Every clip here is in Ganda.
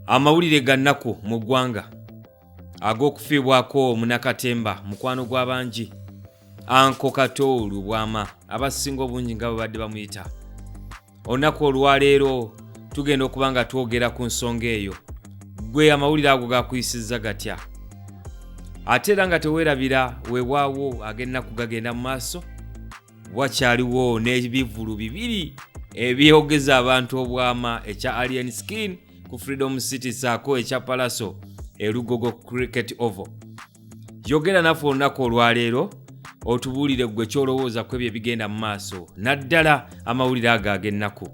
Amawulire gannaku mu ggwanga ag'okufiibwako Munakatemba mukwano gw'abangi Anko Kato Lubwama abasinga obungi nga babadde bamuyita. Olunaku olwaleero tugenda okuba nga twogera ku nsonga eyo. Gwe amawulire ago gakuyisizza gatya? Ate era nga teweerabira weewaawo agenda kugagenda mu maaso, wakyaliwo n'ebivulu bibiri ebyogeza abantu obwama ekya Alien Skin ku Freedom City saako ekya Palaso Elugogo Cricket Oval. Yogera naffe olunaku olwaleero otubuulire gwe kyolowooza ku ebyo ebigenda mu maaso naddala amawulire ago ag'ennaku.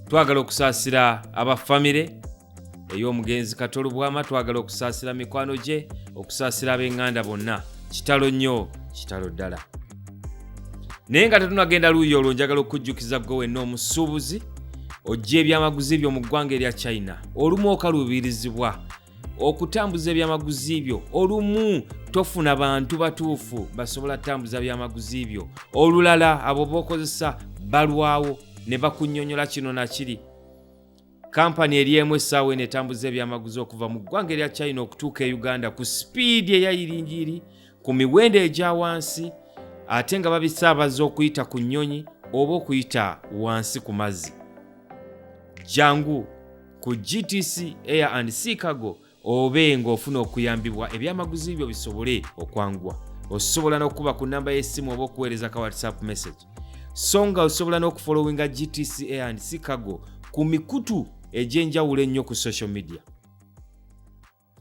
Twagala okusaasira abafamire ey'Omugenzi Kato Lubwama, twagala okusaasira mikwano gye, okusaasira ab'eŋŋanda bonna. Kitalo nnyo, kitalo ddala. Naye nga tetunagenda luuyi olwo, njagala okujjukiza gwe wenna omusuubuzi ojja ebyamaguzi byo mu ggwanga erya China. Olumu okalubirizibwa okutambuza ebyamaguzi byo, olumu tofuna bantu batuufu basobola tambuza byamaguzi byo, olulala abo bokozesa balwawo ne bakunnyonnyola kino na kiri. Kampani eri emu essaawa eno etambuza ebyamaguzi okuva mu ggwanga erya China okutuuka e Uganda ku sipiidi eyayiringiri, ku miwendo egya wansi, ate nga babisaabaza okuyita ku nnyonyi oba okuyita wansi ku mazzi. Jangu ku GTC Air and Sea Cargo obe ng'ofuna okuyambibwa ebyamaguzi byo bisobole okwangwa. Osobola n'okuba ku nnamba y'essimu oba okuweereza ka WhatsApp message. So nga osobola n'okufollowinga GTC Air and Sea Cargo ku mikutu egy'enjawulo ennyo ku social media.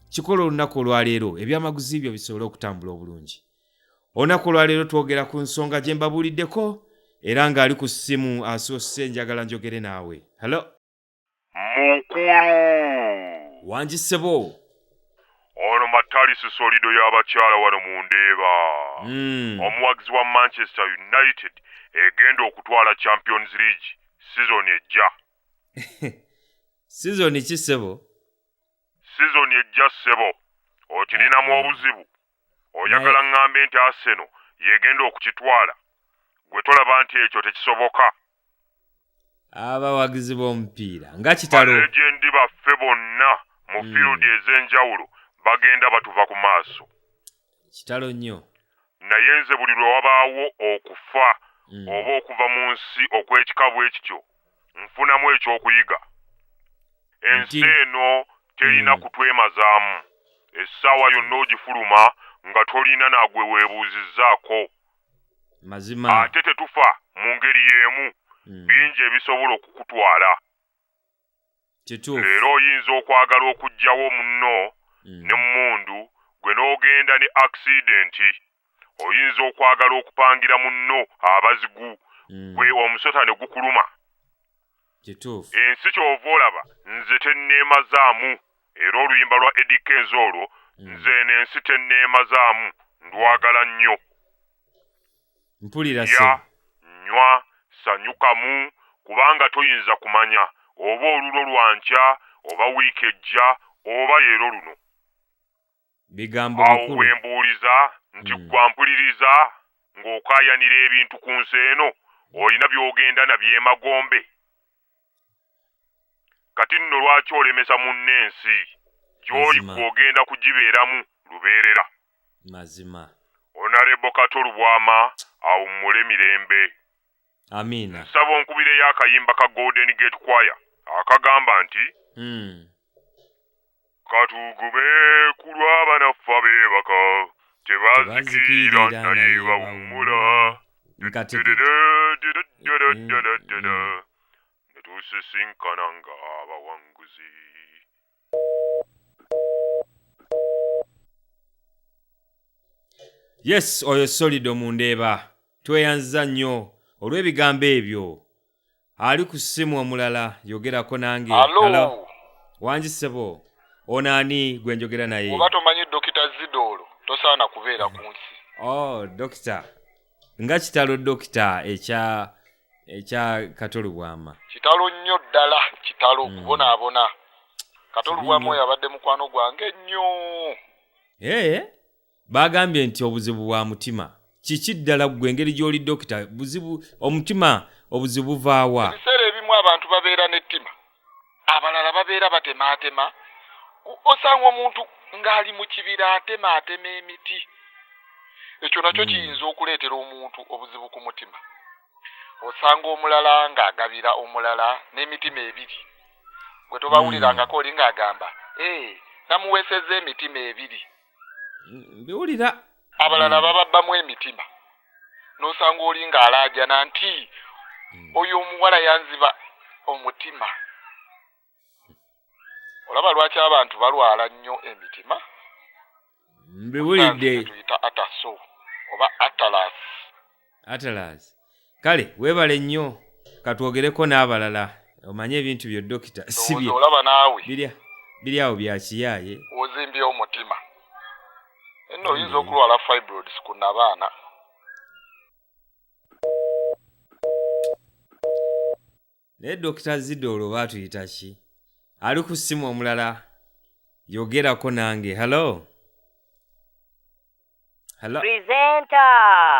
Kikola olunaku olwaleero ebyamaguzi byo bisobole okutambula obulungi. Olunaku olwaleero twogera ku nsonga gye mbabuuliddeko era ng'ali ku ssimu asoose njagala njogere naawe. Hello? Mukulu. Wanjisebo. Ono Matalisi solido y'abakyala wano mu Ndeeba. Omuwagizi wa Manchester United egenda okutwala Champions League season ejja. Season ki sebo? Season ejja sebo. Okirinamu obuzibu. Oyagala ngambe nti Arsenal yegenda okukitwala. Gwe tolaba nti ekyo tekisoboka. Abawagizi b'omupiira nga kitalo. Legendi baffe bonna mu field ez'enjawulo bagenda batuva ku maaso. Kitalo nnyo. Naye nze buli lwe wabaawo okufa oba okuva mu nsi okw'ekikabu ekityo nfunamu ekyokuyiga. Ensi eno terina kutwemazaamu. Essaawa yonna ogifuluma nga tolina nagwe weebuuzizzaako. Mazima. Ate tetufa mu ngeri y'emu. Bingi ebisobola okukutwala. Kituufu. Leero oyinza okwagala okuggyawo munno ne mmundu gwe n'ogenda ne accidenti. Oyinza okwagala okupangira munno abazigu gwe omusota ne gukuluma. Kituufu. Ensi ky'ova olaba nze tenneemazaamu era oluyimba lwa Eddie Kenzo olwo nze n'ensi tenneemazaamu ndwagala nnyo. Mpulira se. Ya, nywa, sanyukamu kubanga toyinza kumanya oba olulo lwankya oba wiiki ejja oba leero luno. Bigambo bikulu. Awo wembuuliza nti gwampuliriza ng'okaayanira ebintu ku nsi eno olina by'ogenda nabyemagombe. Kati nno lwaki olemesa munnensi gy'oli kw'ogenda kugibeeramu lubeerera. Mazima. Honorable Kato Lubwama awummule mirembe. Amina. Nsaba onkubireyo akayimba ka Golden Gate Choir akagamba nti katugube ku lw'abanaffe abeebaka tebazikirira naye bawummula netusisinkana nga abawanguzi. Yes, oyo solido mu Ndeeba. Tweyanza nnyo olw'ebigambo ebyo. Ali ku ssimu omulala yogerako nange. Hello. Wanjisebo. Onani gwe njogera naye. Oba tomanyi Dr. Zidolo tosaana kubeera ku nsi. Oh, Dokita. Nga kitalo Dokita ekya Kato Lubwama. Kitalo nnyo ddala, kitalo kubonaabona. Kato Lubwama oyo abadde mukwano gwange nnyo. Bagambye nti obuzibu bwa mutima. Kiki ddala gwe engeri gy'oli Dokita, buzibu omutima obuzibu vaawa? Ebiseera ebimu abantu babeera n'ettima abalala babeera batemaatema. Osanga omuntu ng'ali mu kibira atemaatema emiti. Ekyo nakyo kiyinza okuleetera omuntu obuzibu ku mutima. Osanga omulala ng'agabira omulala n'emitima ebiri. Gwe tobawulirangako oli ng'agamba namuweesezza emitima ebiri. Biwulira. Abalala bababbamu emitima. N'osanga oli ng'alaajana nti oyo omuwala yanziba omutima. Olaba lwaki abantu balwala nnyo emitima? Biwulidde. Tuyita ataso oba atalas. Kale weebale nnyo katwogereko n'abalala omanye ebintu byo dokita sibye. Olaba naawe biri awo bya kiyaaye. Ozimbye omutima. Eno oyinza okulwala fibroids ku nabaana. Ne Dr. Zidolo batuyita ki? Ali ku ssimu omulala. Yogerako nange. Hello. Presenter.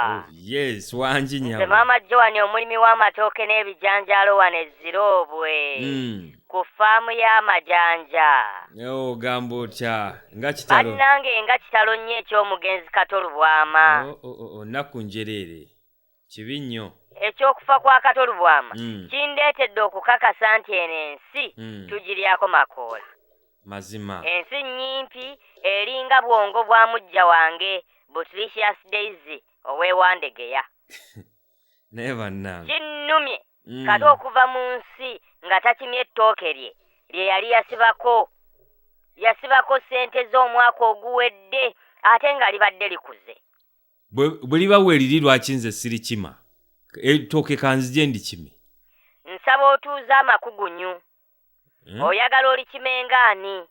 Oh, yes, wanji nyawo. Maama Joan omulimi w'amatooke n'ebijanjaalo wano Ezirobwe. Ku faamu y'amajanja. Gamba otya nga kitalo. Bannange nga kitalo nnyo eky'Omugenzi Kato Lubwama. Nnaku njereere. Kibi nnyo. Ekyokufa kwa Kato Lubwama kindeetedde okukakasa nti eno ensi tugiryako makoola. Mazima. Ensi nnyimpi eringa bwongo bwa mujja wange Butlicious Daisy oweewandegeya. Naye bannange. Kinnumye Kato okuva mu nsi nga takimye ettooke lye yali yasibako ssente z'omwaka oguwedde ate nga libadde likuze. Bwe liba weeriri lwaki nze sirikima? Ettooke kanzije ndikime. Nsaba otuuze amakugunyu. Oyagala olikimengaani.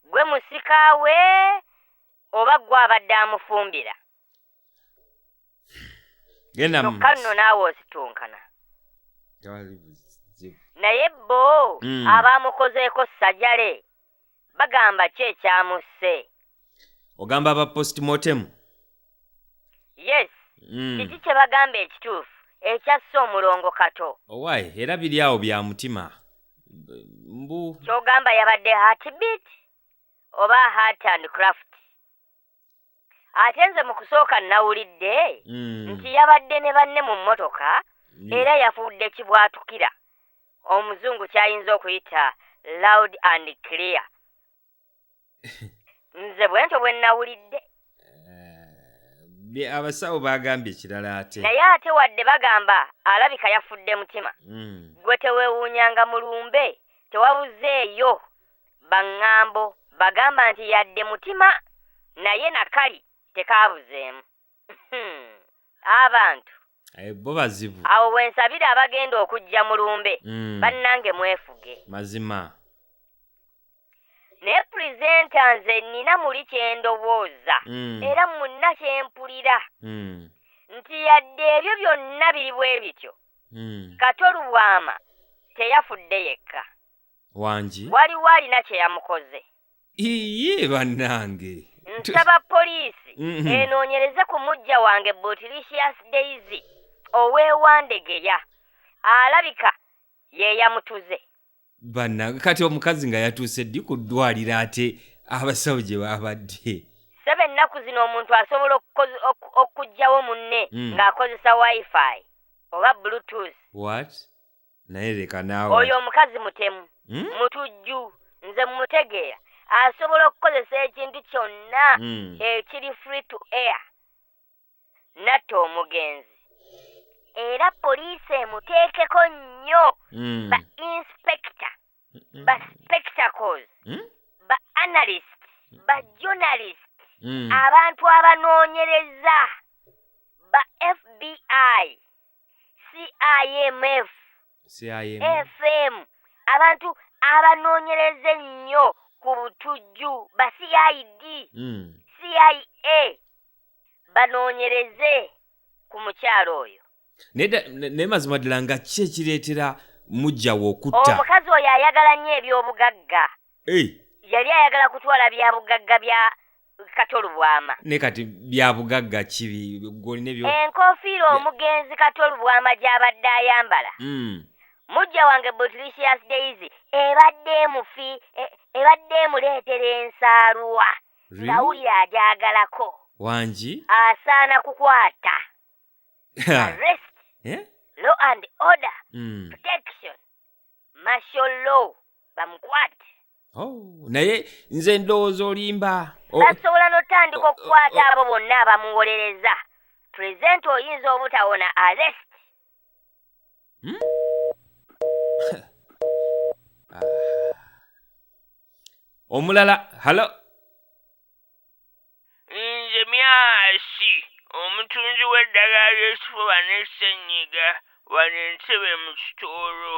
Gwe musikaawe oba gwe abadde amufumbira. Kyokka nno naawe ositunkana. Naye bo abaamukozeeko ssajjale bagamba ki ekyamusse? Ogamba aba postmortem? Yes. Kiki kye bagamba ekituufu ekyasse omulongo Kato? Owaaye era biri awo bya mutima. Kyogamba yabadde heartbeat oba heart and craft. Ate nze mu kusooka nawulidde nti yabadde ne banne mu mmotoka era yafudde kibwatukira. Omuzungu kyayinza okuyita loud and clear. Nze bwentyo bwe nawulidde. Abasawo bagambye ekirala ate. Naye ate wadde bagamba alabika yafudde mutima. Gwe teweewuunyanga mulumbe tewabuzeeyo baŋŋambo bagamba nti yadde mutima naye nakali tekaabuzeemu. Abantu bo bazibu. Awo wensabira abagenda okujja mulumbe bannange mwefuge. Mazima. Ne presenter nze nnina muli kyendowooza era munna kyempulira nti yadde ebyo byonna biri bwe bityo Kato Lubwama teyafudde yekka. Wanji? Waliwo alina kye yamukoze. Iye bannange. Nsaba poliisi enoonyereze ku mujja wange Butlicious Daisy oweewandegeya alabika ye yamutuze. Bannange kati omukazi nga yatuuse ddi ku ddwaliro ate abasawo gye babadde. 7 ennaku zino omuntu asobola okuggyawo munne ng'akozesa wifi oba bluetooth. What? Naye leka naawe. Oyo omukazi mutemu mutujju nze mmutegeera asobola okukozesa ekintu kyonna ekiri free to air. Natta omugenzi. Era poliisi emuteekeko nnyo ba inspector, ba spectacles, ba analyst, ba journalist, abantu abanoonyereza, ba FBI, CIMF, FM, abantu abanoonyereza ennyo ku butujju, ba CID, CIA, banoonyereze ku mukyalo oyo. Ne mazima ddala nga ki ekireetera mujjawo okutta? Omukazi oyo ayagala nnyo eby'obugagga. Yali ayagala kutwala bya bugagga bya Kato Lubwama. Ne kati bya bugagga kibi golina byo. Enkofiira omugenzi Kato Lubwama gy'abadde ayambala. mujja wange Botricious Daisy ebadde emuleetera ensaalwa ngawulira ajagalako wangi asaana kukwata arrest law and order protection martial law bamukwate. naye nze ndowooza olimba basobola n'otandika okukwata abo bonna abamuwolereza. Pulezidenti oyinza obutawona arrest. omulala halo nze myasi omutunzi w'eddagala ly'ekifuba n'essenyiga wano Entebbe mu kitoro.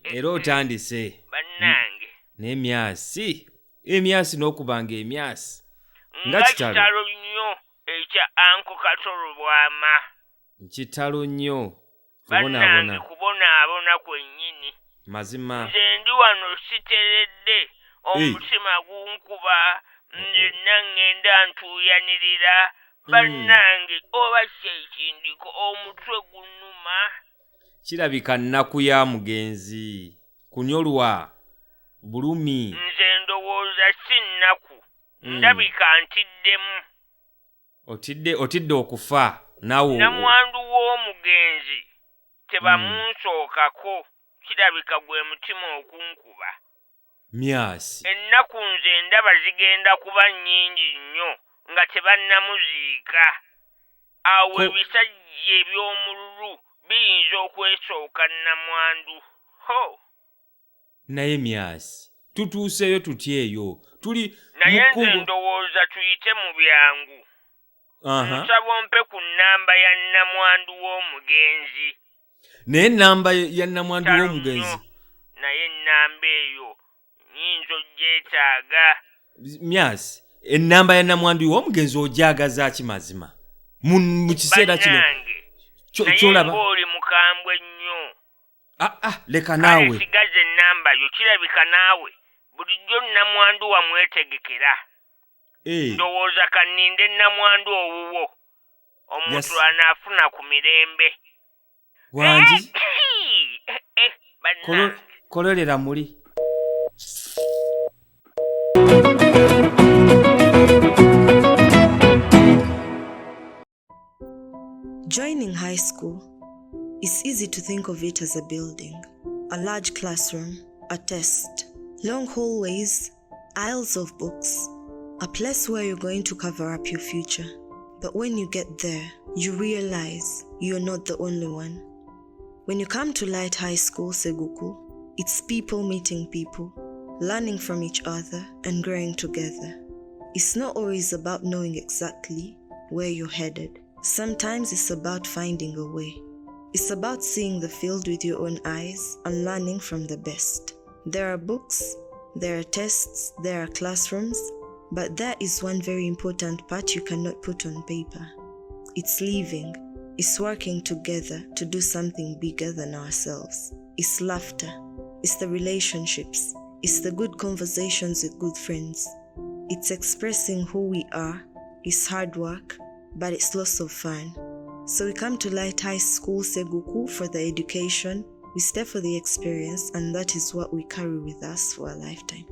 era otandise bannange emyasi n'okubanga emyasi nga kitalo nnyo ekya Anko Kato Lubwama. kitalo nnyo bannange kubonaabona kwennyini. mazima nze ndi wano siteredde omutima gunkuba nyenna ŋŋenda ntuuyanirira. bannange oba kyekindiko omutwe gunnuma. kirabika nnaku ya mugenzi kunyolwa bulumi. nze ndowooza si nnaku ndabika ntiddemu. otidde okufa naawe namwandu w'omugenzi tebamunsookako. kirabika gwe mutima okunkuba. myasi ennaku nze ndaba zigenda kuba nnyingi nnyo nga tebannamuziika. awo ebisajja eby'omululu biyinza okwesooka namwandu. naye myasi tutuuseyo tutya eyo tuli naye nze ndowooza tuyite mu byangu. nsaba ompe ku nnamba ya namwandu w'omugenzi. naye ennamba ya namwandu w'omugenzi naye ennamba eyo nyinza ogyetaaga. myasi ennamba ya namwandu w'omugenzi ogyagaza ki mazima mu kiseera kino kyolaba oli mukambwe nnyo. leka naawe sigaza ennamba yo. kirabika naawe bulijjo namwandu wamwetegekera. ndowooza kanninde namwandu owuwo omuntu anaafuna ku mirembe. wangi kololera muli. Joining high school, it's easy to think of it as a building, a large classroom, a test, long hallways, aisles of books, a place where you're going to cover up your future. But when you get there, you realize you're not the only one. When you come to Light High School Seguku, it's people meeting people, learning from each other and growing together. It's not always about knowing exactly where you're headed. Sometimes it's about finding a way. It's about seeing the field with your own eyes and learning from the best. There are books, there are tests, there are classrooms, but there is one very important part you cannot put on paper. It's living. It's working together to do something bigger than ourselves. It's laughter. It's the relationships. It's the good conversations with good friends. It's expressing who we are. It's hard work, but it's lots of fun. So we come to Light High School Seguku for the education, we stay for the experience, and that is what we carry with us for a lifetime.